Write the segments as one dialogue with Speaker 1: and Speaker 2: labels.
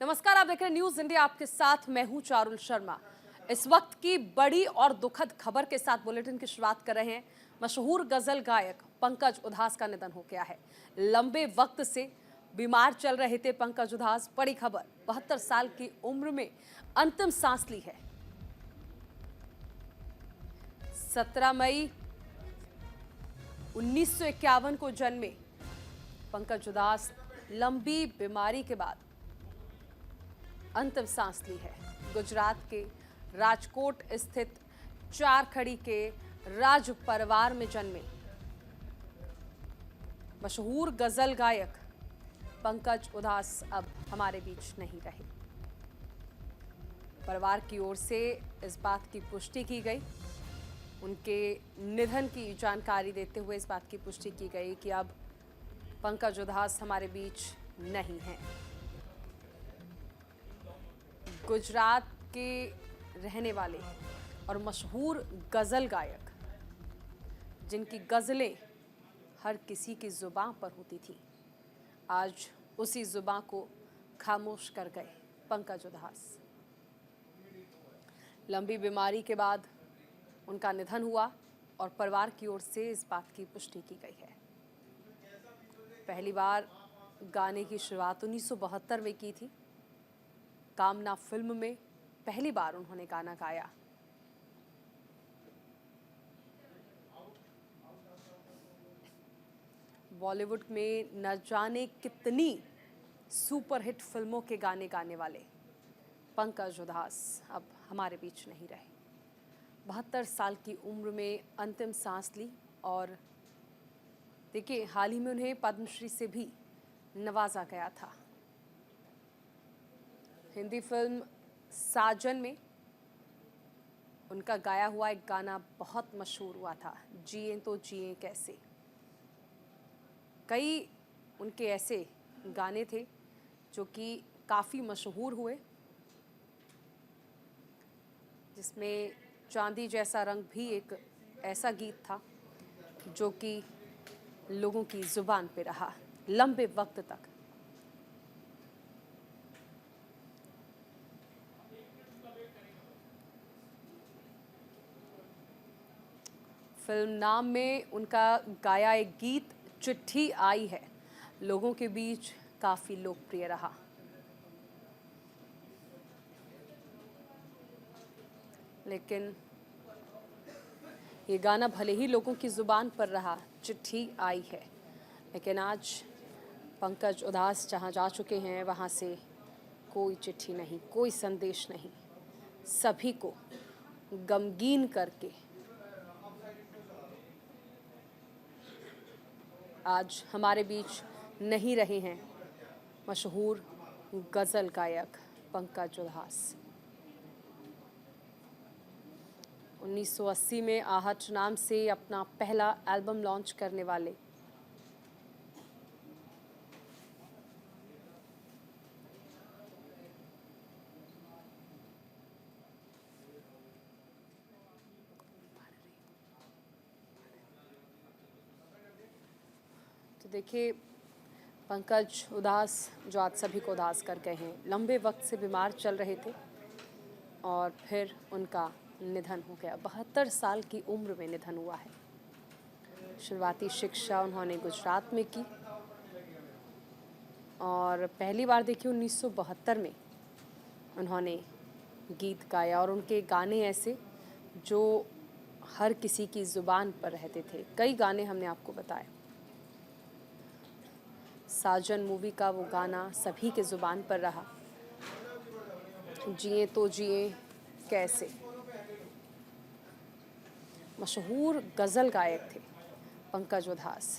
Speaker 1: नमस्कार, आप देख रहे हैं न्यूज इंडिया। आपके साथ मैं हूं चारुल शर्मा। इस वक्त की बड़ी और दुखद खबर के साथ बुलेटिन की शुरुआत कर रहे हैं। मशहूर गजल गायक पंकज उधास का निधन हो गया है। लंबे वक्त से बीमार चल रहे थे पंकज उधास। बड़ी खबर, 72 साल की उम्र में अंतिम सांस ली है। 17 मई 1951 को जन्मे पंकज उधास लंबी बीमारी के बाद अंतिम सांस ली है। गुजरात के राजकोट स्थित चारखड़ी के राज परिवार में जन्मे मशहूर गजल गायक पंकज उधास अब हमारे बीच नहीं रहे। परिवार की ओर से इस बात की पुष्टि की गई। उनके निधन की जानकारी देते हुए इस बात की पुष्टि की गई कि अब पंकज उधास हमारे बीच नहीं हैं। गुजरात के रहने वाले और मशहूर गजल गायक, जिनकी गजलें हर किसी की जुबान पर होती थी, आज उसी जुबान को खामोश कर गए पंकज उधास। लंबी बीमारी के बाद उनका निधन हुआ और परिवार की ओर से इस बात की पुष्टि की गई है। पहली बार गाने की शुरुआत 1972 में की थी। कामना फिल्म में पहली बार उन्होंने गाना गाया। बॉलीवुड में न जाने कितनी सुपरहिट फिल्मों के गाने गाने वाले पंकज उधास अब हमारे बीच नहीं रहे। 72 साल की उम्र में अंतिम सांस ली और देखिए, हाल ही में उन्हें पद्मश्री से भी नवाजा गया था। हिंदी फिल्म साजन में उनका गाया हुआ एक गाना बहुत मशहूर हुआ था, जिए तो जिए कैसे। कई उनके ऐसे गाने थे जो कि काफ़ी मशहूर हुए, जिसमें चांदी जैसा रंग भी एक ऐसा गीत था जो कि लोगों की जुबान पे रहा लंबे वक्त तक। फिल्म नाम में उनका गाया एक गीत चिट्ठी आई है लोगों के बीच काफ़ी लोकप्रिय रहा। लेकिन ये गाना भले ही लोगों की ज़ुबान पर रहा, चिट्ठी आई है, लेकिन आज पंकज उधास जहाँ जा चुके हैं वहाँ से कोई चिट्ठी नहीं, कोई संदेश नहीं। सभी को गमगीन करके आज हमारे बीच नहीं रहे हैं मशहूर गज़ल गायक पंकज उधास। 1980 में आहट नाम से अपना पहला एल्बम लॉन्च करने वाले तो देखिए, पंकज उधास जो आज सभी को उदास कर गए हैं, लंबे वक्त से बीमार चल रहे थे और फिर उनका निधन हो गया। 72 साल की उम्र में निधन हुआ है। शुरुआती शिक्षा उन्होंने गुजरात में की और पहली बार देखिए 1972 में उन्होंने गीत गाया और उनके गाने ऐसे जो हर किसी की ज़ुबान पर रहते थे। कई गाने हमने आपको बताए। साजन मूवी का वो गाना सभी के ज़ुबान पर रहा, जिए तो जिए कैसे। मशहूर गज़ल गायक थे पंकज उधास।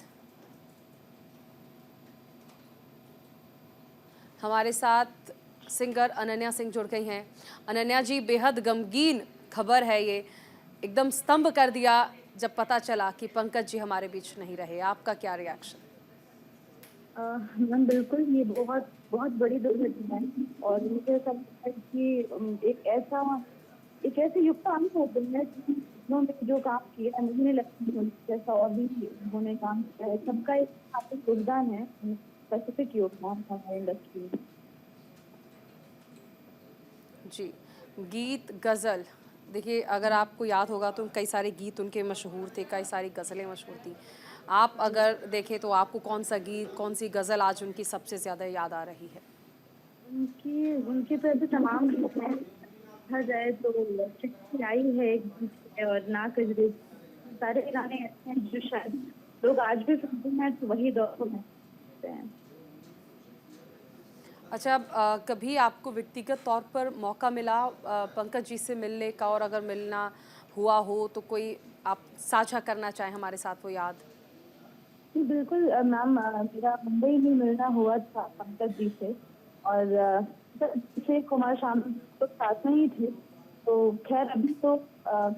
Speaker 1: हमारे साथ सिंगर अनन्या सिंह जुड़ गई हैं। अनन्या जी, बेहद गमगीन खबर है ये, एकदम स्तंभ कर दिया जब पता चला कि पंकज जी हमारे बीच नहीं रहे। आपका क्या रिएक्शन?
Speaker 2: मैम बिल्कुल, ये बहुत बहुत बड़ी दुर्घटना है और मुझे ऐसा लगता है कि एक ऐसे युग का अंत होते हैं जिन्होंने जो काम किया है, मुझे नहीं लगता कि जैसा और भी उन्होंने काम किया है। सबका एक खातिर योगदान है, स्पेसिफिक योगदान था हमारी इंडस्ट्री में।
Speaker 1: जी, गीत गज़ल देखिए अगर आपको याद होगा तो कई सारे गीत उनके मशहूर थे, कई सारी गज़लें मशहूर थी। आप अगर देखें तो आपको कौन-सा गीत, कौन-सी गज़ल आज उनकी सबसे ज़्यादा याद आ रही है?
Speaker 2: उनकी उनके तो अभी तमाम गीत हैं। देखा जाए तो चिट्ठी आई है एक गीत है और ना कजरे, सारे गाने ऐसे हैं जो शायद लोग आज भी सुनते हैं तो वही दौर को महसूस करते हैं।
Speaker 1: अच्छा कभी आपको व्यक्तिगत तौर पर मौका मिला पंकज जी से मिलने का और अगर मिलना हुआ हो तो कोई आप साझा करना चाहें हमारे साथ वो याद?
Speaker 2: जी, बिल्कुल मैम, मेरा मुंबई में मिलना हुआ था पंकज जी से। और से कुमार शानू तो साथ में ही थे। तो खैर अभी तो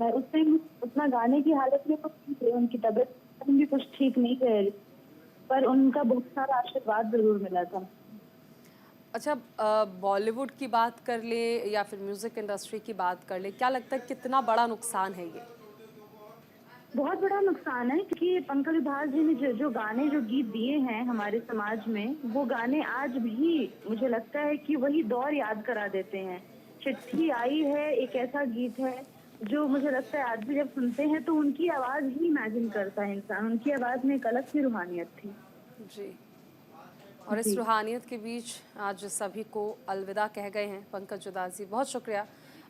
Speaker 2: मैं उस टाइम उतना गाने की हालत में तो नहीं थे, उनकी तबीयत भी कुछ ठीक नहीं रह रही, पर उनका बहुत सारा आशीर्वाद जरूर मिला था।
Speaker 1: अच्छा बॉलीवुड की बात कर ले या फिर म्यूज़िक इंडस्ट्री की बात कर ले, क्या लगता है कितना बड़ा नुकसान है ये?
Speaker 2: बहुत बड़ा नुकसान है क्योंकि पंकज उधास जी ने जो जो गाने जो गीत दिए हैं हमारे समाज में, वो गाने आज भी मुझे लगता है कि वही दौर याद करा देते हैं। चिट्ठी आई है एक ऐसा गीत है जो मुझे लगता है आज भी जब सुनते हैं तो उनकी आवाज ही इमेजिन करता है इंसान। उनकी आवाज में एक अलग सी रूहानियत थी।
Speaker 1: जी। और इस
Speaker 2: जी,
Speaker 1: रूहानियत के बीच आज सभी को अलविदा कह गए हैं पंकज उधास जी। बहुत शुक्रिया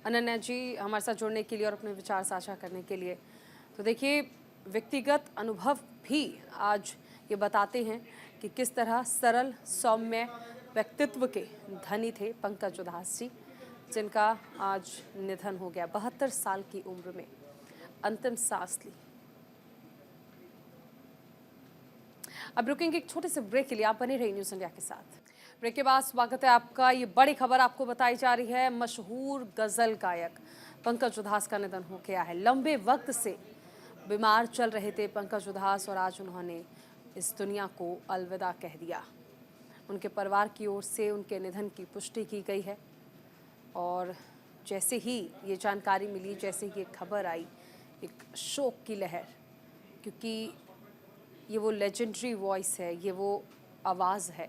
Speaker 1: अनन्या जी हमारे साथ जुड़ने के लिए और अपने विचार साझा करने के लिए। तो देखिए व्यक्तिगत अनुभव भी आज ये बताते हैं कि किस तरह सरल सौम्य व्यक्तित्व के धनी थे पंकज उधास जी, जिनका आज निधन हो गया 72 साल की उम्र में अंतिम सांस ली। अब रुकेंगे एक छोटे से ब्रेक के लिए, आप बने रहिए न्यूज़ इंडिया के साथ। ब्रेक के बाद स्वागत है आपका। ये बड़ी खबर आपको बताई जा रही है, मशहूर गजल गायक पंकज उधास का निधन हो गया है। लंबे वक्त से बीमार चल रहे थे पंकज उधास और आज उन्होंने इस दुनिया को अलविदा कह दिया। उनके परिवार की ओर से उनके निधन की पुष्टि की गई है और जैसे ही ये जानकारी मिली, जैसे ही ये खबर आई, एक शोक की लहर, क्योंकि ये वो लेजेंडरी वॉइस है, ये वो आवाज़ है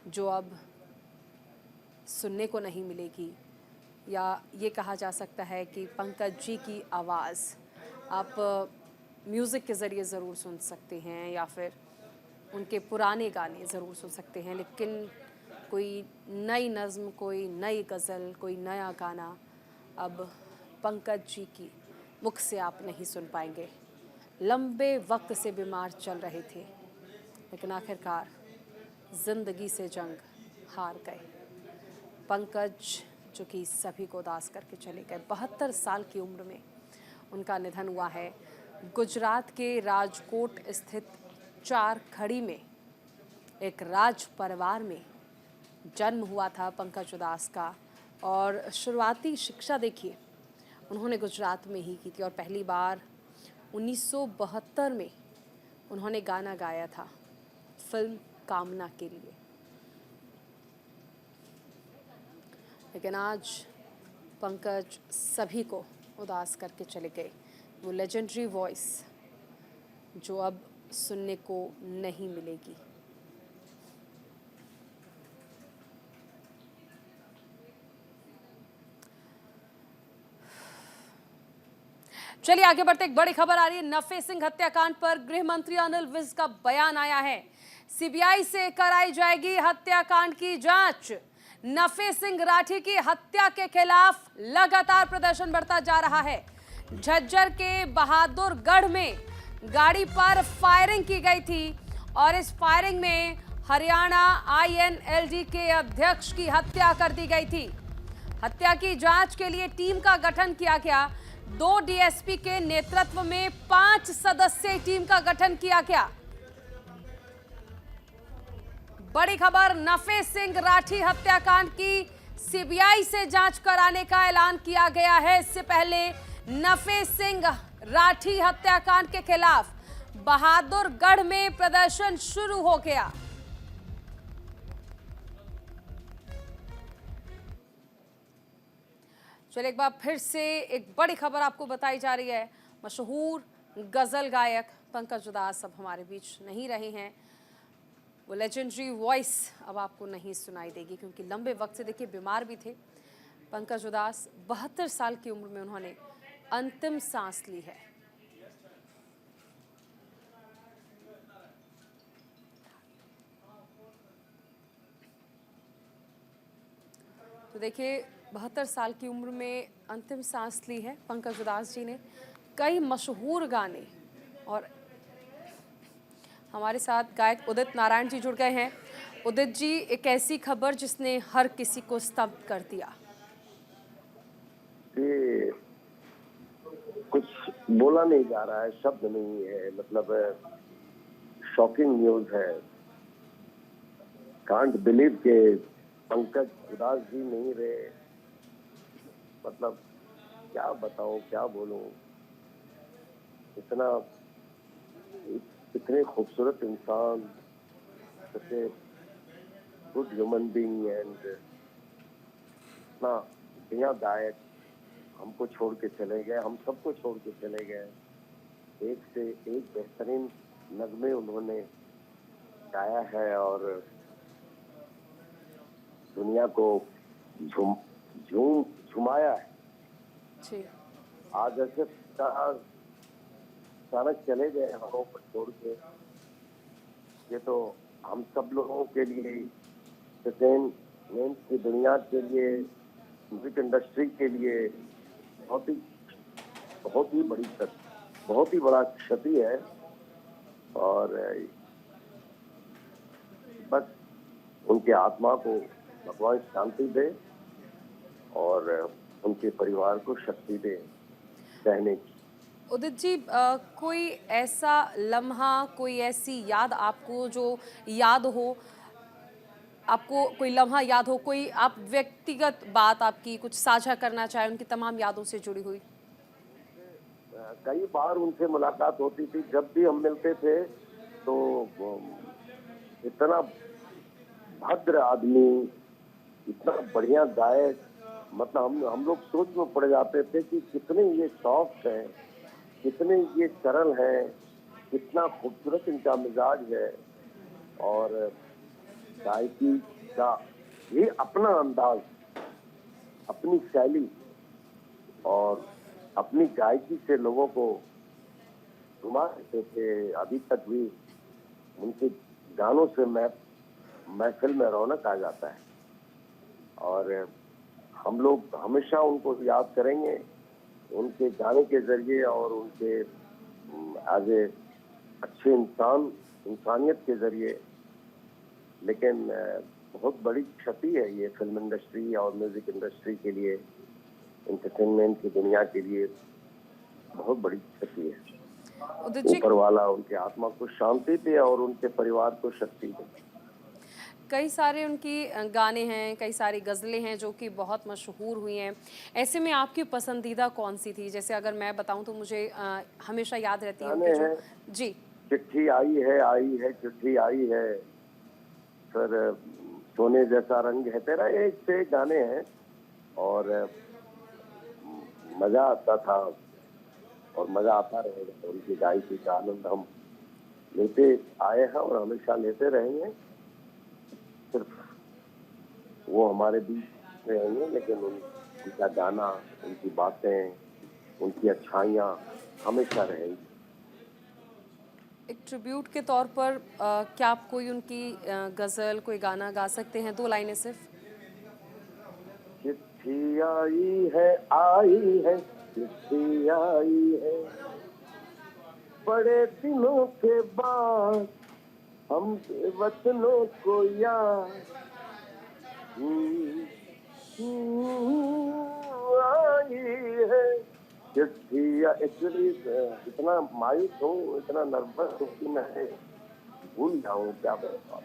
Speaker 1: जो अब सुनने को नहीं मिलेगी। या ये कहा जा सकता है कि पंकज जी की आवाज़ आप म्यूज़िक के ज़रिए ज़रूर सुन सकते हैं या फिर उनके पुराने गाने ज़रूर सुन सकते हैं, लेकिन कोई नई नज़्म, कोई नई गज़ल, कोई नया गाना अब पंकज जी की मुख से आप नहीं सुन पाएंगे। लंबे वक्त से बीमार चल रहे थे लेकिन आखिरकार ज़िंदगी से जंग हार गए। पंकज जो कि सभी को उदास करके चले गए, 72 साल की उम्र में उनका निधन हुआ है। गुजरात के राजकोट स्थित चार खड़ी में एक राज परिवार में जन्म हुआ था पंकज उधास का और शुरुआती शिक्षा देखिए उन्होंने गुजरात में ही की थी और पहली बार 1972 में उन्होंने गाना गाया था फिल्म कामना के लिए। लेकिन आज पंकज सभी को उदास करके चले गए। वो लेजेंडरी वॉइस जो अब सुनने को नहीं मिलेगी। चलिए आगे बढ़ते, एक बड़ी खबर आ रही है। नफे सिंह हत्याकांड पर गृह मंत्री अनिल विज का बयान आया है। सीबीआई से कराई जाएगी हत्याकांड की जांच। नफे सिंह राठी की हत्या के खिलाफ लगातार प्रदर्शन बढ़ता जा रहा है। झज्जर के बहादुरगढ़ में गाड़ी पर फायरिंग की गई थी और इस फायरिंग में हरियाणा आईएनएलडी के अध्यक्ष की हत्या कर दी गई थी। हत्या की जांच के लिए टीम का गठन किया गया। 2 डीएसपी के नेतृत्व में 5 सदस्यीय टीम का गठन किया गया। बड़ी खबर, नफे सिंह राठी हत्याकांड की सीबीआई से जांच कराने का ऐलान किया गया है। इससे पहले नफे सिंह राठी हत्याकांड के खिलाफ बहादुरगढ़ में प्रदर्शन शुरू हो गया। चलिए एक बार फिर से एक बड़ी खबर आपको बताई जा रही है। मशहूर गजल गायक पंकज उधास अब हमारे बीच नहीं रहे हैं। वो लेजेंडरी वॉइस अब आपको नहीं सुनाई देगी क्योंकि लंबे वक्त से देखिए बीमार भी थे। पंकज उधास 72 साल की उम्र में उन्होंने अंतिम सांस ली है। तो देखिए 72 साल की उम्र में अंतिम सांस ली है पंकज उधास जी ने। कई मशहूर गाने, और हमारे साथ गायक उदित नारायण जी जुड़ गए हैं। उदित जी, एक ऐसी खबर जिसने हर किसी को स्तब्ध कर दिया।
Speaker 3: ये कुछ बोला नहीं जा रहा है, शब्द नहीं है, मतलब शॉकिंग न्यूज है। कांट बिलीव के पंकज उधास जी नहीं रहे। मतलब क्या बताऊं, क्या बोलूं। इतना इतने खूबसूरत इंसान, सच्चे गुड ह्यूमन बीइंग एंड इतना बढ़िया गायक हमको छोड़ के चले गए, हम सबको छोड़ के चले गए। एक से एक बेहतरीन नगमे उन्होंने गाया है और दुनिया को झुमाया है।
Speaker 1: जी।
Speaker 3: आज ऐसे अचानक चले गए हमको छोड़ के। ये तो हम सब लोगों के लिए, एंटरटेनमेंट की दुनिया के लिए, म्यूजिक इंडस्ट्री के लिए बहुत ही बहुत ही बड़ा क्षति है। और बस उनके आत्मा को भगवान शांति दे और उनके परिवार को शक्ति दे सहने की।
Speaker 1: उदित जी, कोई ऐसा लम्हा, कोई ऐसी याद आपको जो याद हो, आपको कोई लम्हा याद हो, कोई आप व्यक्तिगत बात आपकी कुछ साझा करना चाहें उनकी तमाम यादों से जुड़ी हुई?
Speaker 3: कई बार उनसे मुलाकात होती थी। जब भी हम मिलते थे तो इतना भद्र आदमी, इतना बढ़िया गायक, मतलब हम लोग सोच में पड़ जाते थे कि कितने ये सॉफ्ट हैं, कितने ये सरल हैं, कितना खूबसूरत इनका मिजाज है। और गायकी का ये अपना अंदाज, अपनी शैली और अपनी गायकी से लोगों को घुमा देते थे। अभी तक भी उनके गानों से महफिल में रौनक आ जाता है और हम लोग हमेशा उनको याद करेंगे उनके गाने के जरिए और उनके एज ए अच्छे इंसानियत के जरिए। लेकिन बहुत बड़ी क्षति है ये फिल्म इंडस्ट्री और म्यूजिक इंडस्ट्री के लिए, एंटरटेनमेंट की दुनिया के लिए बहुत बड़ी क्षति है। ऊपर वाला उनके आत्मा को शांति दे और उनके परिवार को शक्ति दे।
Speaker 1: कई सारे उनकी गाने हैं, कई सारी गज़लें हैं जो कि बहुत मशहूर हुई हैं। ऐसे में आपकी पसंदीदा कौन सी थी? जैसे अगर मैं बताऊं तो मुझे हमेशा याद रहती है उनकी जो जी,
Speaker 3: चिट्ठी आई है चिट्ठी आई है, फिर सोने जैसा रंग है तेरा, एक से एक गाने हैं और मजा आता था और मजा आता रहेगा। उनकी गायकी का आनंद हम लेते आए हैं और हमेशा लेते रहेंगे। सिर्फ वो हमारे बीच रहेंगे, लेकिन उनका गाना, उनकी बातें, उनकी अच्छाइयाँ हमेशा रहेंगी।
Speaker 1: एक ट्रिब्यूट के तौर पर क्या आप कोई उनकी गज़ल, कोई गाना गा सकते हैं? 2 लाइनें सिर्फ।
Speaker 3: चिट्ठी आई है चिट्ठी आई है, बड़े दिनों के बाद हम वतनों को याद आई है चिट्ठी। एक्चुअली इतना मायूस हूँ, इतना नर्वस हूँ कि मैं भूल जाऊँ क्या बताऊँ।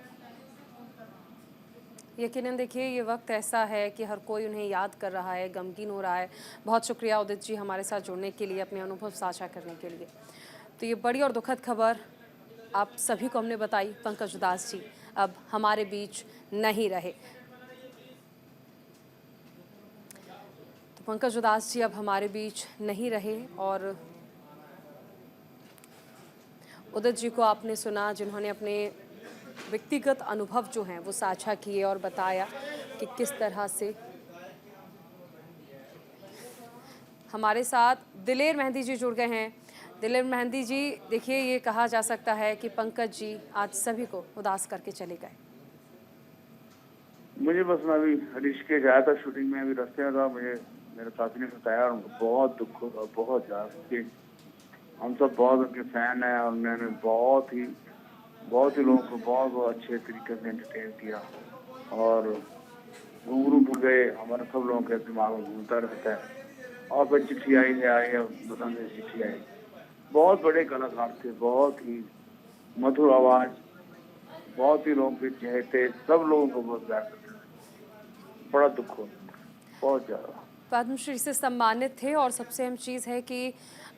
Speaker 1: यकीनन देखिए, ये वक्त ऐसा है कि हर कोई उन्हें याद कर रहा है, गमगीन हो रहा है। बहुत शुक्रिया उदित जी हमारे साथ जुड़ने के लिए, अपने अनुभव साझा करने के लिए। तो ये बड़ी और दुखद खबर आप सभी को हमने बताई। पंकज उधास जी अब हमारे बीच नहीं रहे। तो पंकज उधास जी अब हमारे बीच नहीं रहे और उदित जी को आपने सुना, जिन्होंने अपने व्यक्तिगत अनुभव जो हैं वो साझा किए और बताया कि किस तरह से हमारे साथ दिलेर मेहंदी जी जुड़ गए हैं। दिलेर मेहंदी जी, देखिए ये कहा जा सकता है कि पंकज जी आज सभी को उदास करके चले गए।
Speaker 4: मुझे बस मैं अभी ऋषिकेश आया था शूटिंग में, अभी रास्ते में था, मुझे मेरे साथी ने बताया और उनको बहुत दुख हुआ, बहुत ज़्यादा, क्योंकि हम सब बहुत उनके फैन हैं और उन्होंने बहुत ही लोगों को बहुत बहुत अच्छे तरीके से एंटरटेन किया और घुंघरू फूट गए हमारे सब लोगों के दिमाग में घूमता रहता है। और फिर चिट्ठी आई है बताने चिट्ठी आई। बहुत बड़े कलाकार थे, बहुत ही मधुर आवाज, बहुत ही लोगों के चहेते, सब लोगों को बहुत प्यार करते थे। बड़ा दुख हो, बहुत ज्यादा।
Speaker 1: पद्मश्री से सम्मानित थे और सबसे अहम चीज़ है कि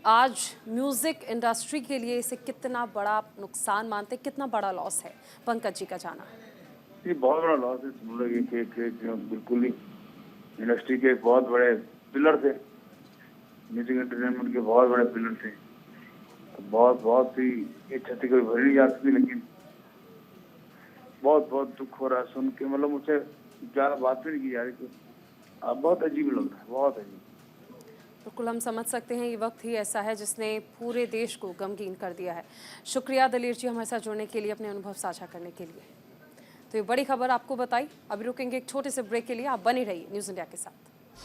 Speaker 1: आज म्यूजिक इंडस्ट्री के लिए इसे कितना बड़ा नुकसान मानते, कितना बड़ा लॉस है पंकज जी का जाना।
Speaker 4: ये बहुत बड़ा लॉस है। सुन लो, ये बिल्कुल ही इंडस्ट्री के एक बहुत बड़े पिलर थे, म्यूजिक एंटरटेनमेंट के बहुत बड़े पिलर थे। बहुत ही ये क्षति कभी भरी नहीं जा सकती, लेकिन बहुत दुख हो रहा है सुन के। मतलब मुझसे ज्यादा बात भी नहीं की जा रही थी। बहुत अजीब लग रहा है, बहुत अजीब।
Speaker 1: बिल्कुल हम समझ सकते हैं, ये वक्त ही ऐसा है जिसने पूरे देश को गमगीन कर दिया है। शुक्रिया दिलेर जी हमारे साथ जुड़ने के लिए, अपने अनुभव साझा करने के लिए। तो ये बड़ी खबर आपको बताई। अभी रुकेंगे एक छोटे से ब्रेक के लिए, आप बने रहिए न्यूज़ इंडिया के साथ।